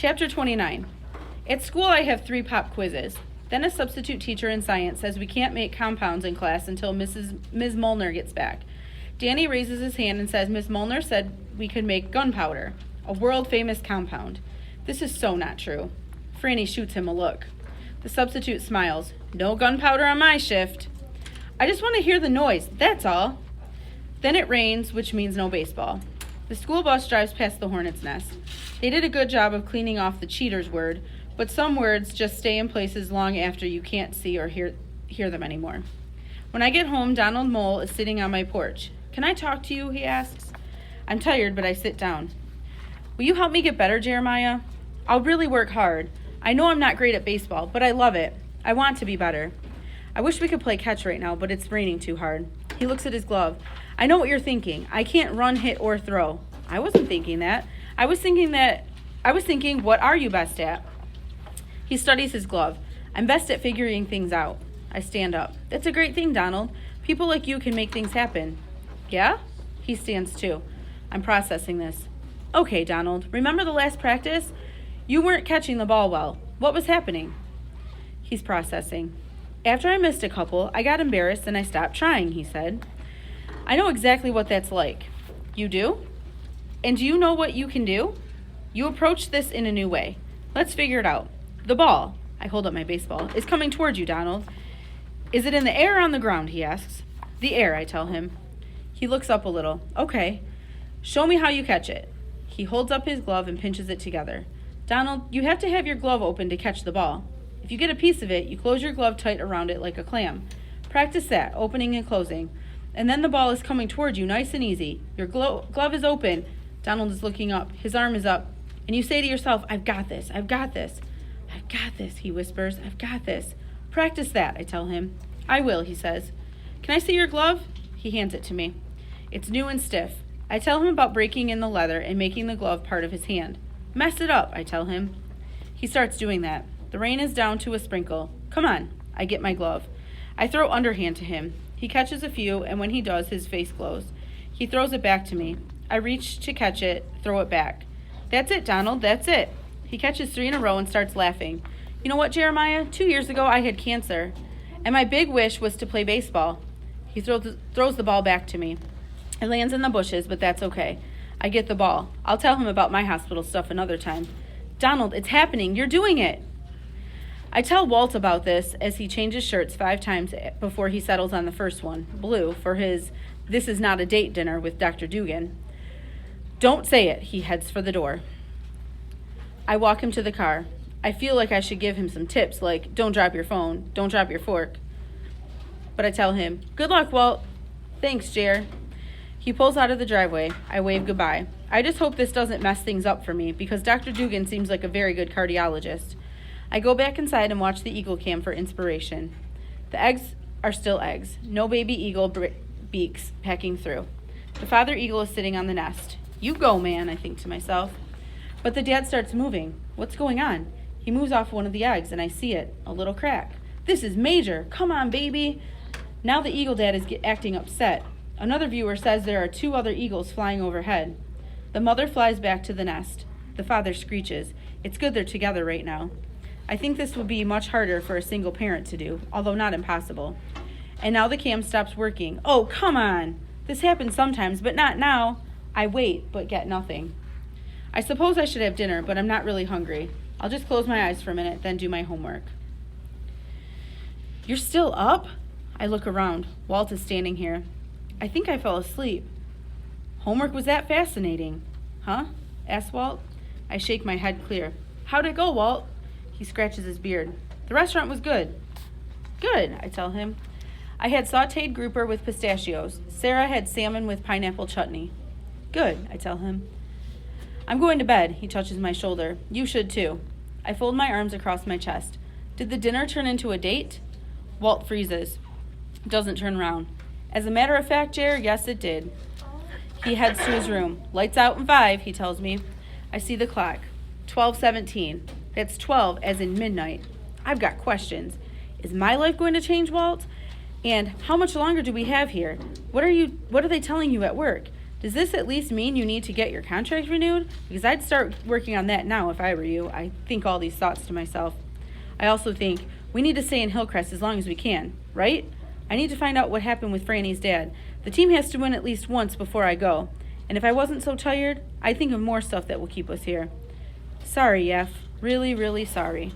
Chapter 29. At school, I have 3 pop quizzes. Then a substitute teacher in science says we can't make compounds in class until Ms. Molnar gets back. Danny raises his hand and says Ms. Molnar said we could make gunpowder, a world-famous compound. This is so not true. Franny shoots him a look. The substitute smiles. No gunpowder on my shift. I just want to hear the noise, that's all. Then it rains, which means no baseball. The school bus drives past the hornet's nest. They did a good job of cleaning off the cheater's word, but some words just stay in places long after you can't see or hear them anymore. When I get home, Donald Mole is sitting on my porch. Can I talk to you, he asks. I'm tired, but I sit down. Will you help me get better, Jeremiah? I'll really work hard. I know I'm not great at baseball, but I love it. I want to be better. I wish we could play catch right now, but it's raining too hard. He looks at his glove. I know what you're thinking. I can't run, hit, or throw. I wasn't thinking that. I was thinking, what are you best at? He studies his glove. I'm best at figuring things out. I stand up. That's a great thing, Donald. People like you can make things happen. Yeah? He stands too. I'm processing this. Okay, Donald. Remember the last practice? You weren't catching the ball well. What was happening? He's processing. After I missed a couple, I got embarrassed and I stopped trying, he said. I know exactly what that's like. You do? And do you know what you can do? You approach this in a new way. Let's figure it out. The ball, I hold up my baseball, is coming towards you, Donald. Is it in the air or on the ground, he asks. The air, I tell him. He looks up a little. Okay. Show me how you catch it. He holds up his glove and pinches it together. Donald, you have to have your glove open to catch the ball. If you get a piece of it, you close your glove tight around it like a clam. Practice that, opening and closing. And then the ball is coming towards you, nice and easy. Your glove is open. Donald is looking up. His arm is up. And you say to yourself, I've got this, I've got this. I've got this, he whispers. I've got this. Practice that, I tell him. I will, he says. Can I see your glove? He hands it to me. It's new and stiff. I tell him about breaking in the leather and making the glove part of his hand. Mess it up, I tell him. He starts doing that. The rain is down to a sprinkle. Come on. I get my glove. I throw underhand to him. He catches a few, and when he does, his face glows. He throws it back to me. I reach to catch it, throw it back. That's it, Donald, that's it. He catches 3 in a row and starts laughing. You know what, Jeremiah? 2 years ago, I had cancer, and my big wish was to play baseball. He throws the ball back to me. It lands in the bushes, but that's okay. I get the ball. I'll tell him about my hospital stuff another time. Donald, it's happening. You're doing it. I tell Walt about this as he changes shirts 5 times before he settles on the first one, blue, for his This Is Not a Date dinner with Dr. Dugan. Don't say it. He heads for the door. I walk him to the car. I feel like I should give him some tips, like don't drop your phone, don't drop your fork. But I tell him, good luck, Walt. Thanks, Jer. He pulls out of the driveway. I wave goodbye. I just hope this doesn't mess things up for me because Dr. Dugan seems like a very good cardiologist. I go back inside and watch the eagle cam for inspiration. The eggs are still eggs. No baby eagle beaks pecking through. The father eagle is sitting on the nest. You go, man, I think to myself. But the dad starts moving. What's going on? He moves off one of the eggs, and I see it, a little crack. This is major. Come on, baby. Now the eagle dad is acting upset. Another viewer says there are 2 other eagles flying overhead. The mother flies back to the nest. The father screeches. It's good they're together right now. I think this would be much harder for a single parent to do, although not impossible. And now the cam stops working. Oh, come on. This happens sometimes, but not now. I wait, but get nothing. I suppose I should have dinner, but I'm not really hungry. I'll just close my eyes for a minute, then do my homework. You're still up? I look around. Walt is standing here. I think I fell asleep. Homework was that fascinating. Huh? Asks Walt. I shake my head clear. How'd it go, Walt? He scratches his beard. The restaurant was good. Good, I tell him. I had sauteed grouper with pistachios. Sarah had salmon with pineapple chutney. Good, I tell him. I'm going to bed. He touches my shoulder. You should too. I fold my arms across my chest. Did the dinner turn into a date? Walt freezes. Doesn't turn around. As a matter of fact, Jer, yes it did. He heads to his room. Lights out in 5, he tells me. I see the clock. 12:17. That's 12 as in midnight. I've got questions. Is my life going to change, Walt? And how much longer do we have here? What are they telling you at work? Does this at least mean you need to get your contract renewed? Because I'd start working on that now if I were you. I think all these thoughts to myself. I also think we need to stay in Hillcrest as long as we can, right? I need to find out what happened with Franny's dad. The team has to win at least once before I go. And if I wasn't so tired, I'd think of more stuff that will keep us here. Sorry, Yef. Really, really sorry.